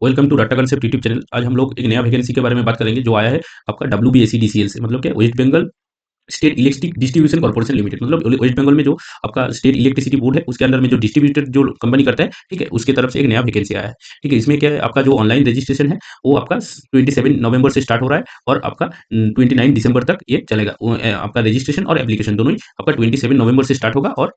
Welcome to data concept YouTube channel. आज हम लोग एक नया वैकेंसी के बारे में बात करेंगे जो आया है आपका WBSEDCL से, मतलब क्या, West Bengal State Electric Distribution Corporation Limited. मतलब वेस्ट बंगाल में जो आपका स्टेट इलेक्ट्रिसिटी बोर्ड है उसके अंदर में जो डिस्ट्रीब्यूटर जो कंपनी करता है, ठीक है, उसके तरफ से एक नया वैकेंसी आया है। ठीक है, इसमें क्या है, आपका जो ऑनलाइन रजिस्ट्रेशन है वो आपका 27 नवंबर से स्टार्ट हो रहा है और आपका 29 दिसंबर तक ये चलेगा। आपका रजिस्ट्रेशन और एप्लीकेशन दोनों ही आपका 27 नवंबर से स्टार्ट होगा और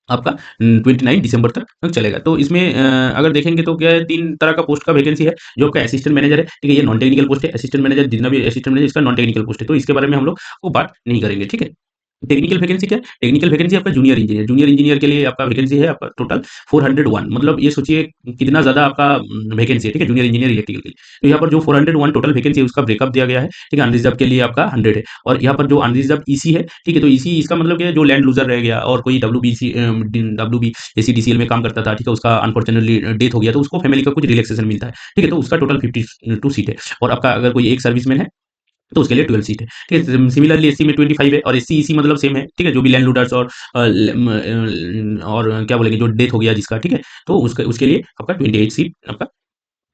आपका 29 दिसंबर तक चलेगा। तो इसमें अगर देखेंगे तो क्या है, 3 तरह का पोस्ट का वैकेंसी है। जो आपका असिस्टेंट मैनेजर है, ठीक है, ये नॉन टेक्निकल पोस्ट है। असिस्टेंट मैनेजर, जितना भी असिस्टेंट मैनेजर, इसका नॉन टेक्निकल पोस्ट है, तो इसके बारे में हम लोग वो बात नहीं करेंगे, ठीक है। टेक्निकल वैकेंसी क्या है? टेक्निकल वैकेंसी आपका जूनियर इंजीनियर, जूनियर इंजीनियर के लिए आपका वैकेंसी है आपका टोटल 401। मतलब ये सोचिए कितना ज़्यादा आपका वैकेंसी है, ठीक है, जूनियर इंजीनियर इलेक्ट्रिकल के लिए। तो यहाँ पर जो 401 टोटल वैकेंसी है उसका ब्रेकअप दिया गया है, ठीक है। अनरिजर्व के लिए आपका 100 है और यहाँ पर जो अनरिजर्व ईसी है, ठीक है, तो ईसी इसका मतलब क्या है, जो लैंड लूजर रह गया और कोई WBSEDCL में काम करता था, ठीक है, उसका अनफॉर्चुनेटली डेथ हो गया तो उसको फैमिली का कुछ रिलैक्सेशन मिलता है, ठीक है, तो उसका टोटल 52 सीट है। और आपका अगर कोई एक सर्विसमैन है तो उसके लिए 12 सीट है, ठीक है। सिमिलरली एससी में 25 है और एससी ईसी मतलब सेम है, ठीक है, जो भी लैंड लूडर्स और और क्या बोलेंगे, जो डेथ हो गया जिसका, ठीक है, तो उसके उसके लिए आपका 28 सीट आपका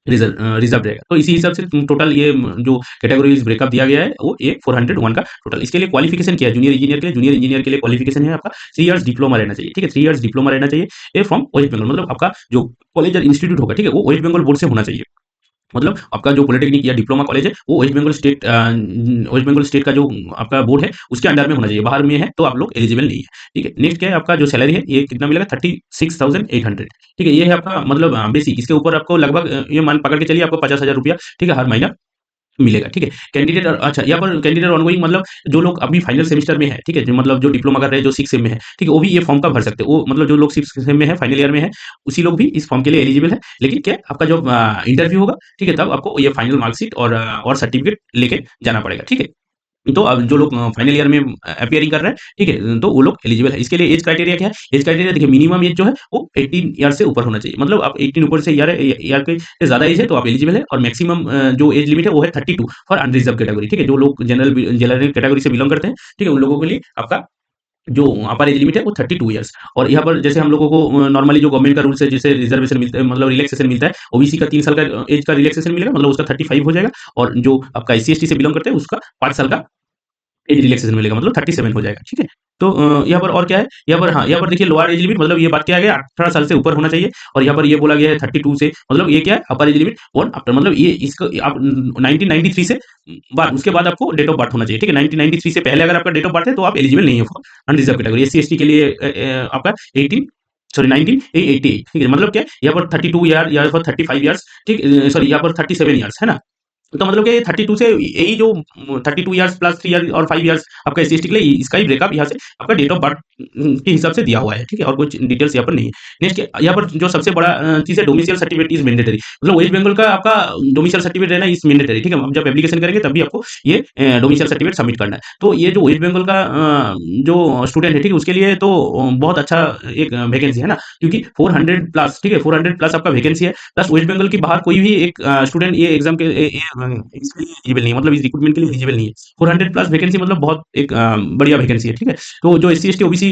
रिजर्व रहेगा। तो इसी हिसाब से टोटल ये जो कैटेगरीज ब्रेकअप दिया गया है वो ये 401 का टोटल। इसके लिए क्वालिफिकेशन क्या है जूनियर इंजीनियर के लिए? जूनियर इंजीनियर के लिए क्वालिफिकेशन है आपका 3 इयर्स डिप्लोमा रहना चाहिए, ठीक है, 3 इयर्स डिप्लोमा रहना चाहिए। ये फ्रॉम वेस्ट बंगाल, मतलब आपका जो कॉलेज और इंस्टीट्यूट होगा, ठीक है, वो वेस्ट बंगाल बोर्ड से होना चाहिए। मतलब आपका जो पॉलिटेक्निक या डिप्लोमा कॉलेज है वो वेस्ट बंगाल स्टेट का जो आपका बोर्ड है उसके अंडर में होना चाहिए। बाहर में है तो आप लोग एलिजिबल नहीं है, ठीक है। नेक्स्ट क्या है, आपका जो सैलरी है ये कितना मिलेगा? 36,800, ठीक है। ये है आपका मतलब बेसिक। इसके ऊपर आपको लगभग ये मान पकड़ के चलिए आपको 50,000 रुपया, ठीक है, हर महीना मिलेगा, ठीक है। कैंडिडेट, अच्छा, यहाँ पर कैंडिडेट ऑनगोइंग, मतलब जो लोग अभी फाइनल सेमेस्टर में है, ठीक है, जो मतलब जो डिप्लोमा कर रहे हैं, जो 6 सेम में है, ठीक है, वो भी ये फॉर्म का भर सकते हैं। वो मतलब जो लोग 6 सेम में है, फाइनल ईयर में है, उसी लोग भी इस फॉर्म के लिए एलिजिबल है। लेकिन क्या, आपका जो इंटरव्यू होगा, ठीक है, तब आपको ये फाइनल मार्कशीट और सर्टिफिकेट लेके जाना पड़ेगा, ठीक है। तो अब जो लोग फाइनल ईयर में अपीयरिंग कर रहे हैं, ठीक है, तो वो लोग एलिजिबल है। इसके लिए एज क्राइटेरिया क्या है? एज क्राइटेरिया देखिए, मिनिमम एज जो है वो 18 ईयर से ऊपर होना चाहिए। मतलब आप 18 ऊपर से ईयर के से ज़्यादा एज है तो आप एलिजिबल है। और मैक्सिमम जो एज लिमिट है वो है 32 फॉर अनरिजर्व कैटेगरी, ठीक है। जो लोग जनरल कैटेगरी से बिलोंग करते हैं, ठीक है, उन लोगों के लिए आपका जो अपर एज लिमिट है वो 32 ईयर्स। और यहाँ पर जैसे हम लोगों को नॉर्मली जो गवर्नमेंट का रूल्स है, जैसे रिजर्वेशन मिलता है, मतलब रिलैक्सेशन मिलता है, ओबीसी का 3 साल का एज का रिलैक्सेशन मिलेगा, मतलब उसका 35 हो जाएगा। और जो आपका एससी एसटी से बिलोंग करते हैं उसका 5 साल का एज रिलैक्सेशन मिलेगा, मतलब 37 हो जाएगा, ठीक है। तो यहाँ पर और क्या है, यहाँ पर, हाँ, यहाँ पर देखिए लोअर एज लिमिट, मतलब ये बात किया गया 18 साल से ऊपर होना चाहिए। और यहाँ पर ये बोला गया है 32 से, मतलब ये क्या है, अपर एज लिमिट वन आफ्टर, मतलब ये इसको आप 1993 से बाद, उसके बाद आपको डेट ऑफ बर्थ होना चाहिए, ठीक है। 1993 से पहले अगर आपका डेट ऑफ बर्थ है तो आप एलिजिबल नहीं है for unreserve category. SC ST के लिए आपका 18 सॉरी 1988, ठीक है। मतलब क्या है, यहाँ पर 32 ईयर, यहाँ पर 35 ईयर्स, ठीक, सॉरी यहाँ पर 37 ईयर्स है ना। तो मतलब कि 32 से यही जो 32 इयर्स प्लस 3 ईयर और 5 इयर्स आपका एससी एसटी के लिए, इसका ही ब्रेकअप यहाँ से आपका डेट ऑफ बर्थ के हिसाब से दिया हुआ है, ठीक है, और कुछ डिटेल्स यहाँ पर नहीं है। नेक्स्ट यहाँ पर जो सबसे बड़ा चीज़ है, डोमिसाइल सर्टिफिकेट इज मैंडेटरी। मतलब वेस्ट बंगाल का आपका डोमिसाइल सर्टिफिकेट रहना इज मैंडेटरी, ठीक है। हम जब एप्लीकेशन करेंगे तभी आपको ये डोमिसाइल सर्टिफिकेट सबमिट करना है। तो ये जो वेस्ट बंगाल का जो स्टूडेंट है, ठीक है, उसके लिए तो बहुत अच्छा एक वैकेंसी है ना, क्योंकि 400 प्लस, ठीक है, 400 प्लस आपका वैकेंसी है। प्लस वेस्ट बंगाल की बाहर कोई भी एक स्टूडेंट ये एग्जाम के इसके लिए एलिजिबल नहीं है, मतलब इस रिक्रूटमेंट के लिए एलिजिबल नहीं है। 400 प्लस वैकेंसी मतलब बहुत एक बढ़िया वैकेंसी है, ठीक है। तो जो एससी एसटी ओबीसी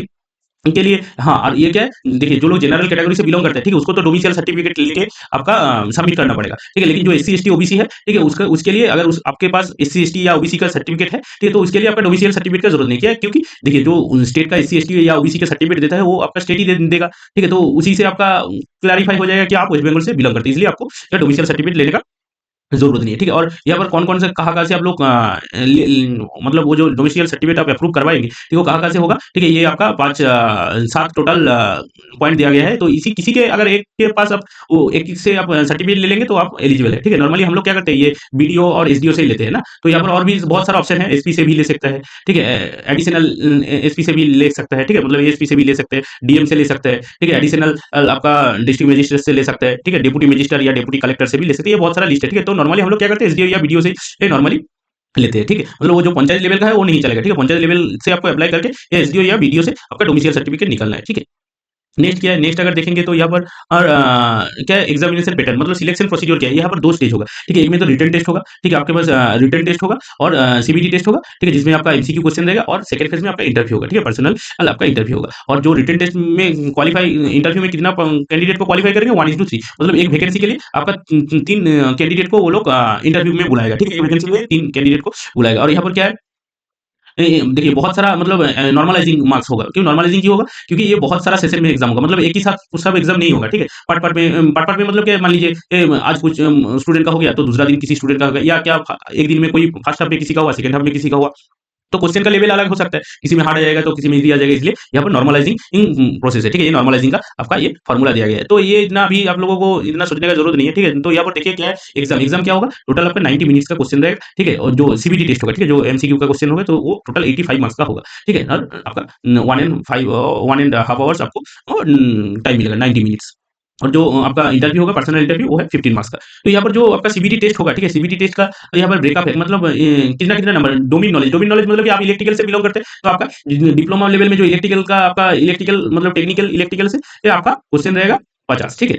के लिए, हाँ, और ये क्या है, देखिए जो लोग जनरल कैटेगरी से बिलोंग करते हैं, ठीक है, उसको तो डोमिसाइल सर्टिफिकेट लेके आपका सबमिट करना पड़ेगा, ठीक है। लेकिन जो एससी एसटी ओबीसी है, ठीक है, उसका उसके लिए अगर आपके पास एससी एसटी या ओबीसी का सर्टिफिकेट है, ठीक है, तो उसके लिए आपका डोमिसाइल सर्टिफिकेट का जरूरत नहीं है, क्योंकि देखिए जो स्टेट का एससी एसटी या ओबीसी का सर्टिफिकेट देता है वो आपका स्टेट ही देगा, ठीक है। तो उसी से आपका क्लैरिफाई हो जाएगा कि आप वेस्ट बंगाल से बिलोंग करते हैं, इसलिए आपको डोमिसाइल सर्टिफिकेट लेने का ज़रूरत नहीं है, ठीक है। और यहाँ पर कौन-कौन से कहाँ-कहाँ से आप लोग मतलब वो जो डोमिसाइल सर्टिफिकेट आप अप्रूव करवाएँगे, ठीक है, वो कहाँ-कहाँ से होगा, ठीक है। ये आपका 5 7 टोटल पॉइंट दिया गया है। तो इसी किसी के अगर एक के पास आप वो एक से आप सर्टिफिकेट ले लेंगे तो आप एलिजिबल है, ठीक है। नॉर्मली हम लोग क्या करते हैं, ये बीडीओ और एसडीओ से ही लेते हैं ना। तो यहाँ पर और भी बहुत सारा ऑप्शन है, एसपी से भी ले सकता है, ठीक है। एडिशनल एसपी से भी ले सकता है, ठीक है, मतलब एएसपी से भी ले सकते हैं, डीएम से ले सकते हैं, ठीक है। एडिशनल आपका डिस्ट्रिक्ट मजिस्ट्रेट से ले सकते हैं, ठीक है, डिप्टी मजिस्टर या डिप्टी कलेक्टर से भी ले सकते हैं। ये बहुत सारा लिस्ट है, ठीक है। तो नॉर्मली हम लोग क्या करते हैं, एसडीओ या बीडीओ से ये नॉर्मली लेते हैं, ठीक है। मतलब वो जो पंचायत लेवल का है वो नहीं चलेगा, ठीक है। पंचायत लेवल से आपको अप्लाई करके या एसडीओ या बीडीओ से आपका डोमिसाइल सर्टिफिकेट निकालना है, ठीक है। नेक्स्ट क्या है, नेक्स्ट अगर देखेंगे तो यहाँ पर क्या है एग्जामिनेशन पैटर्न मतलब सिलेक्शन प्रोसीड्योर क्या है, यहाँ पर 2 स्टेज होगा, ठीक है? एक में तो रिटन टेस्ट होगा, ठीक है? आपके पास रिटन टेस्ट होगा और सीबीटी टेस्ट होगा, ठीक है? जिसमें आपका एमसीक्यू क्वेश्चन रहेगा और सेकंड फेज में आपका इंटरव्यू होगा, ठीक है? पर्सनल आपका इंटरव्यू होगा और जो रिटन टेस्ट में क्वालीफाई इंटरव्यू में कितना कैंडिडेट को क्वालीफाई करेंगे 1:3 मतलब एक वैकेंसी के लिए आपका 3 कैंडिडेट को वो लोग इंटरव्यू में बुलाएगा, ठीक है? एक वैकेंसी में 3 कैंडिडेट को बुलाएगा और यहाँ पर क्या है देखिए बहुत सारा मतलब नॉर्मलाइजिंग मार्क्स होगा। क्यों नॉर्मलाइजिंग क्यों होगा? क्योंकि ये बहुत सारा सेशन में एग्ज़ाम होगा। मतलब एक ही साथ सब एग्ज़ाम नहीं होगा, ठीक है? पार्ट-पार्ट में पार्ट-पार्ट में मतलब क्या है मान लीजिए आज कुछ स्टूडेंट का हो गया तो दूसरा दिन किसी स्टूडेंट का होगा या क्या एक दिन में कोई फर्स्ट हाफ में किसी का हुआ, सेकंड हाफ में किसी का हुआ। तो क्वेश्चन का लेवल अलग हो सकता है। किसी में हार्ड आ जाएगा तो किसी में ईज़ी आ जाएगा इसलिए यहाँ पर नॉर्मलाइजिंग प्रोसेस है, ठीक है? ये नॉर्मलाइजिंग का आपका ये फार्मूला दिया गया है। तो ये इतना अभी आप लोगों को इतना सोचने का ज़रूरत नहीं है, ठीक है? तो यहाँ पर देखिए क्या है एग्ज़ाम एग्ज़ाम क्या होगा? टोटल आपका 90 मिनट्स का क्वेश्चन रहेगा, ठीक है? और जो सीबीटी टेस्ट होगा, ठीक है? जो एमसीक्यू का क्वेश्चन होगा तो वो टोटल 85 मार्क्स का होगा, ठीक है? और आपका 1 एंड हाफ आवर्स आपको टाइम मिलेगा 90 मिनट्स। और जो आपका इंटरव्यू होगा पर्सनल इंटरव्यू वो है 15 मार्क्स का। तो यहाँ पर जो आपका सीबीटी टेस्ट होगा, ठीक है? सीबीटी टेस्ट का यहाँ पर ब्रेकअप है मतलब कितना-कितना नंबर डोमेन नॉलेज मतलब कि आप इलेक्ट्रिकल से बिलॉन्ग करते हैं, तो आपका डिप्लोमा लेवल में जो इलेक्ट्रिकल का आपका इलेक्ट्रिकल मतलब टेक्निकल इलेक्ट्रिकल से ये आपका क्वेश्चन रहेगा 50 ठीक है?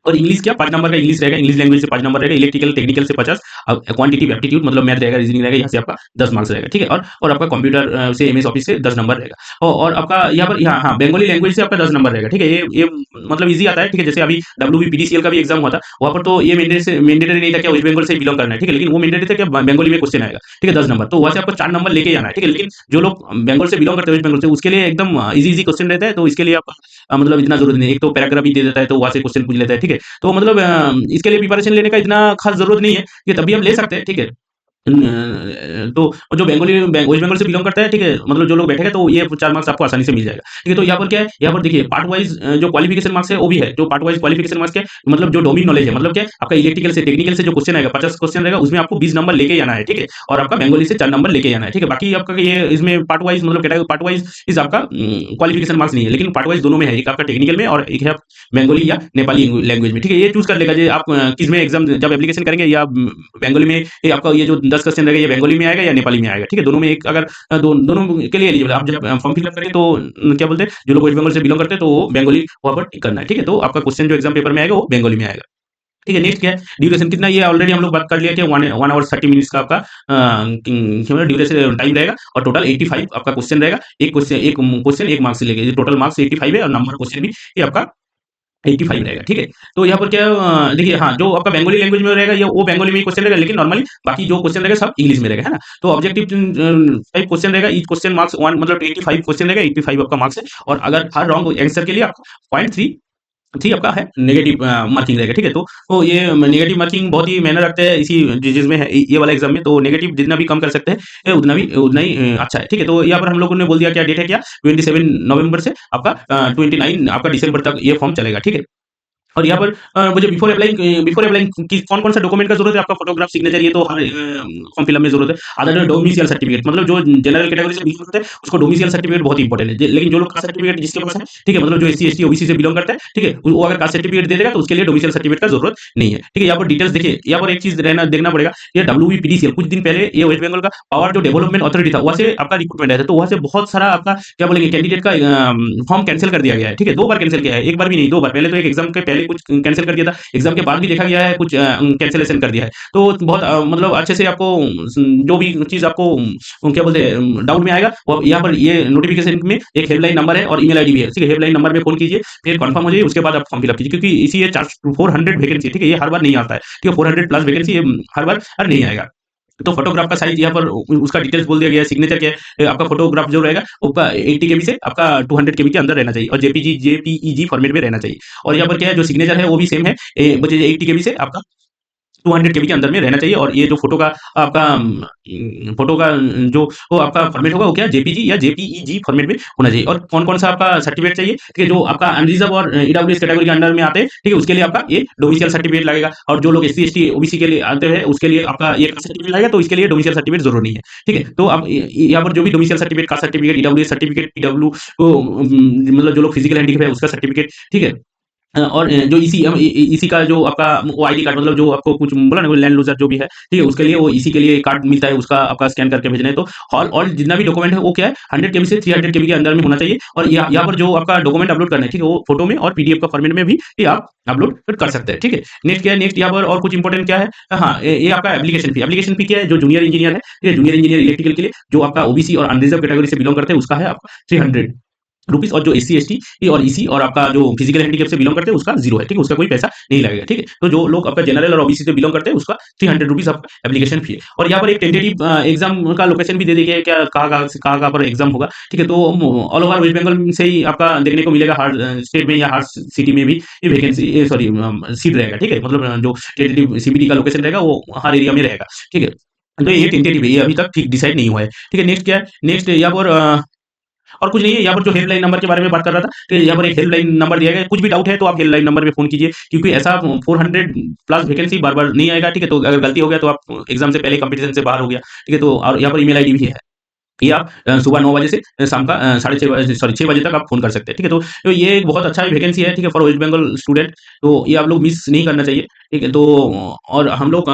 और इंग्लिश क्या 5 नंबर का इंग्लिश रहेगा, इंग्लिश लैंग्वेज से 5 नंबर रहेगा, इलेक्ट्रिकल टेक्निकल से 50 क्वांटिटेटिव एप्टीट्यूड मतलब मैथ रहेगा, रीजनिंग रहेगा, यहाँ से आपका 10 मार्क्स रहेगा, ठीक है? और आपका कंप्यूटर से एमएस ऑफिस से 10 नंबर रहेगा। और आपका यहाँ पर यहाँ हाँ, बंगाली लैंग्वेज से आपका 10 नंबर रहेगा, ठीक है? ये मतलब ईज़ी आता है, ठीक है? जैसे अभी डब्ल्यूबीपीडीसीएल का भी एग्ज़ाम हुआ था, वहाँ पर तो ये मैंडेटरी नहीं था क्या वेस्ट बंगाल से बिलॉन्ग करना है, ठीक है? लेकिन वो मैंडेटरी था क्या बंगाली में क्वेश्चन आएगा, ठीक है? 10 नंबर, तो वहाँ से आपको 4 नंबर लेके ही आना है, ठीक है? लेकिन जो लोग बंगाल से बिलॉन्ग करते हैं वेस्ट बंगाल से, उसके लिए एकदम ईज़ी-ईज़ी क्वेश्चन रहता है, तो इसके लिए आप मतलब इतना ज़रूरत नहीं है। एक तो पैराग्राफ ही दे देता है, तो वहाँ से क्वेश्चन पूछ लेता है, ठीक है? तो मतलब इसके लिए प्रिपरेशन लेने का इतना खास ज़रूरत नहीं है, ये तभी हम ले सकते हैं, ठीक है? तो जो वेस्ट बंगाल से बिलॉन्ग करता है, ठीक है? मतलब जो लोग बैठेंगे तो ये 4 मार्क्स आपको आसानी से मिल जाएगा, ठीक है? तो यहाँ पर क्या है, यहाँ पर देखिए पार्ट वाइज़ जो क्वालिफिकेशन मार्क्स है वो भी है, जो पार्ट वाइज़ क्वालिफिकेशन मार्क्स क्या है, मतलब जो डोमेन नॉलेज है, मतलब क्या है, आपका इलेक्ट्रिकल से टेक्निकल से जो क्वेश्चन आएगा, 50 क्वेश्चन रहेगा, उसमें आपको 20 नंबर लेके ही आना है, ठीक है? और आपका बंगाली से 4 नंबर लेके ही आना है, ठीक है? बाकी आपका ये इसमें पार्ट वाइज़ मतलब कैटेगरी पार्ट वाइज़ इस आपका क्वालिफिकेशन मार्क्स नहीं है, लेकिन पार्ट वाइज़ दोनों में है, एक आपका टेक्निकल में और एक है बंगाली या नेपाली लैंग्वेज में, ठीक है? ये चूज़ कर लेगा जे आप किस में एग्ज़ाम जब एप्लीकेशन करेंगे या बंगाली में ये आपका ये जो 10 क्वेश्चन रहेगा ये बंगाली में आएगा या नेपाली में आएगा, ठीक है? दोनों में एक अगर दोनों के लिए एलिजिबल है। आप जब फॉर्म फिल अप करेंगे तो क्या बोलते हैं, जो लोग वेस्ट बंगाल से बिलॉन्ग करते हैं तो वो बंगाली वहाँ पर टिक करना है, ठीक है? तो आपका क्वेश्चन जो एग्ज़ाम पेपर में आएगा वो बंगाली में आएगा। ठीक है, नेक्स्ट क्या है? ड्यूरेशन कितना ये ऑलरेडी हम लोग बात कर लिया कि 1 आवर 30 मिनट्स का आपका क्या ड्यूरेशन टाइम रहेगा और टोटल 85 आपका क्वेश्चन रहेगा। एक मार्क्स से लेके ये टोटल मार्क्स 85 है और नंबर क्वेश्चन भी ये आपका 85 रहेगा, ठीक है? तो यहाँ पर क्या देखिए हाँ, जो आपका बंगाली लैंग्वेज में रहेगा ये वो बंगाली में ही क्वेश्चन रहेगा लेकिन नॉर्मली बाकी जो क्वेश्चन रहेगा सब इंग्लिश में रहेगा, है ना? तो ऑब्जेक्टिव टाइप क्वेश्चन रहेगा, ईच क्वेश्चन मार्क्स 1 मतलब 85 क्वेश्चन रहेगा, 85 आपका मार्क्स है और अगर हर रॉन्ग आंसर के लिए आपको 0.3 थ्री आपका है नेगेटिव मार्किंग रहेगा, ठीक है? तो ये नेगेटिव मार्किंग बहुत ही मायने रखते हैं इसी जिसमें है ये वाला एग्ज़ाम में, तो नेगेटिव जितना भी कम कर सकते हैं उतना ही अच्छा है, ठीक है? तो यहाँ पर हम लोगों ने बोल दिया क्या डेट है क्या 27 नवंबर से आपका 29 आपका दिसंबर तक ये फॉर्म चलेगा, ठीक है? और यहाँ पर मुझे बिफोर अप्लाइंग कि कौन-कौन सा डॉक्यूमेंट का ज़रूरत है? आपका फोटोग्राफ, सिग्नेचर ये तो हर फॉर्म फिल अप में ज़रूरत है। अदर डोमिसाइल सर्टिफिकेट मतलब जो जनरल कैटेगरी से बिलॉन्ग करते हैं, उसको डोमिसाइल सर्टिफिकेट बहुत इंपॉर्टेंट है। लेकिन जो लोग कास्ट सर्टिफिकेट जिसके पास है, ठीक है? मतलब जो एससी, एसटी, ओबीसी से बिलॉन्ग करता है, ठीक है? वो अगर कास्ट सर्टिफिकेट दे देगा तो उसके लिए डोमिसाइल सर्टिफिकेट का ज़रूरत नहीं है, ठीक है? यहाँ पर डिटेल्स देखिए, यहाँ पर एक चीज़ रहना देखना पड़ेगा, ये डब्ल्यूबीपीडीसीएल कुछ दिन पहले ये वेस्ट बंगाल का पावर जो डेवलपमेंट अथॉरिटी था, वहाँ से आपका रिक्रूटमेंट आया था, तो वहाँ से बहुत सारा आपका क्या बोलेंगे कैंडिडेट का फॉर्म कैंसल कर दिया गया है, ठीक है? 2 बार कैंसल किया है, एक बार भी नहीं 2 बार। पहले तो एक एग्ज़ाम के पहले कुछ कैंसल कर दिया था, एग्ज़ाम के बाद भी देखा गया है कुछ कैंसलेशन कर दिया है। तो बहुत मतलब अच्छे से आपको जो भी चीज़ आपको क्या बोलते हैं डाउट में आएगा वो यहाँ पर ये नोटिफ़िकेशन में एक हेल्पलाइन नंबर है और ईमेल आईडी भी है, ठीक है? हेल्पलाइन नंबर पे फ़ोन कीजिए, फिर कन्फर्म हो जाइए, उसके बाद आप फॉर्म फिल अप कीजिए क्योंकि इसी ये 400 वैकेंसी है, ठीक है? ये हर बार नहीं आता है, ठीक है? 400 प्लस वैकेंसी ये हर बार नहीं आएगा। तो फोटोग्राफ का साइज़ यहाँ पर उसका डिटेल्स बोल दिया गया है, सिग्नेचर क्या है, आपका फोटोग्राफ जो रहेगा आपका 80 केबी से आपका 200 केबी के अंदर रहना चाहिए और जेपीईजी फॉर्मेट में रहना चाहिए। और यहाँ पर क्या है जो सिग्नेचर है वो भी सेम है, मुझे 80 केबी से आपका 200 केबी के अंदर में रहना चाहिए और ये जो आपका फ़ोटो का जो वो आपका फ़ॉर्मेट होगा वो क्या जेपीजी या जेपीईजी फ़ॉर्मेट में होना चाहिए। और कौन-कौन सा आपका सर्टिफ़िकेट चाहिए, ठीक है? जो आपका अनरिज़र्व और ईडब्ल्यूएस कैटेगरी के अंडर में आते हैं, ठीक है? उसके लिए आपका ये डोमिसाइल सर्टिफ़िकेट लगेगा और जो लोग एससी, एसटी, ओबीसी के लिए आते हैं उसके लिए आपका ये कास्ट सर्टिफ़िकेट लगेगा, तो इसके लिए डोमिसाइल सर्टिफ़िकेट ज़रूरी नहीं है, ठीक है? तो आप यहाँ पर जो भी domicile certificate, caste certificate, EWS certificate, PW मतलब जो लोग फिज़िकल हैंडिकैप है उसका सर्टिफ़िकेट, ठीक है? और जो ईसी का जो आपका वो आईडी कार्ड मतलब जो आपको कुछ बोला ना वो लैंड लूज़र जो भी है, ठीक है? उसके लिए वो ईसी के लिए कार्ड मिलता है, उसका आपका स्कैन करके भेजना है। तो और जितना भी डॉक्यूमेंट है वो क्या है 100 केबी से 300 केबी के अंदर में होना चाहिए और यहाँ पर जो आपका डॉक्यूमेंट अपलोड करना है, ठीक है? वो फ़ोटो में और पीडीएफ का फॉर्मेट में भी ये आप अपलोड फिर कर सकते हैं, ठीक है? नेक्स्ट क्या है, नेक्स्ट यहाँ पर और कुछ इंपोर्टेंट क्या है? हाँ, ये आपका एप्लीकेशन फ़ी क्या है? जो जूनियर इंजीनियर है, ये जूनियर इंजीनियर इलेक्ट्रिकल के लिए जो आपका ओबीसी और अनरिजर्व कैटेगरी से बिलॉन्ग करते हैं, उसका है आपका 300 रुपीस और जो एससी एसटी ये और ईसी और आपका जो फिजिकल हैंडीकैप से बिलोंग करते हैं उसका 0 है, ठीक है? उसका कोई पैसा नहीं लगेगा, ठीक है? तो जो लोग आपका जनरल और ओबीसी से बिलोंग करते हैं उसका 300 रुपीस आपका एप्लीकेशन फी है। और यहाँ पर एक टेंटेटिव एग्ज़ाम का लोकेशन भी दे दिया गया है, क्या कहाँ-कहाँ से कहाँ-कहाँ पर एग्ज़ाम होगा, ठीक है? तो ऑल ओवर वेस्ट बंगाल से ही आपका देखने को मिलेगा हर स्टेट में या हर सिटी में भी ये वैकेंसी ये सॉरी सीट रहेगा, ठीक है? मतलब जो टेंटेटिव सीबीटी का लोकेशन रहेगा वो हर एरिया में रहेगा, ठीक है? तो ये टेंटेटिव है, ये अभी तक ठीक डिसाइड नहीं हुआ है, ठीक है? नेक्स्ट क्या है? नेक्स्ट यहाँ पर और कुछ नहीं है, यहाँ पर जो हेल्पलाइन नंबर के बारे में बात कर रहा था, तो यहाँ पर एक हेल्पलाइन नंबर दिया गया है, कुछ भी डाउट है तो आप हेल्पलाइन नंबर पे फ़ोन कीजिए, क्योंकि ऐसा 400 प्लस वैकेंसी बार-बार नहीं आएगा, ठीक है? तो अगर गलती हो गया तो आप एग्ज़ाम से पहले कॉम्पिटिशन से बाहर हो गया, ठीक है? तो और यहाँ पर ईमेल आईडी भी है। ये आप सुबह 9 बजे से शाम का साढ़े 6 बजे सॉरी 6 बजे तक आप फ़ोन कर सकते हैं, ठीक है? तो ये एक बहुत अच्छा वैकेंसी है, ठीक है? फॉर वेस्ट बंगाल स्टूडेंट, तो ये आप लोग मिस नहीं करना चाहिए, ठीक है? तो और हम लोग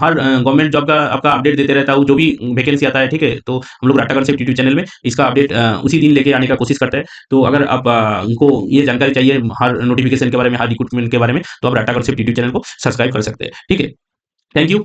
हर गवर्नमेंट जॉब का आपका अपडेट देते रहता हूँ, जो भी वैकेंसी आता है, ठीक है? तो हम लोग राटागढ़ से यूट्यूब चैनल में इसका अपडेट उसी दिन लेके आने का कोशिश करते हैं। तो अगर आप उनको ये जानकारी चाहिए हर नोटिफ़िकेशन के बारे में, हर रिक्रूटमेंट के बारे में, तो आप राटागढ़ से यूट्यूब चैनल को सब्सक्राइब कर सकते हैं, ठीक है? Thank you.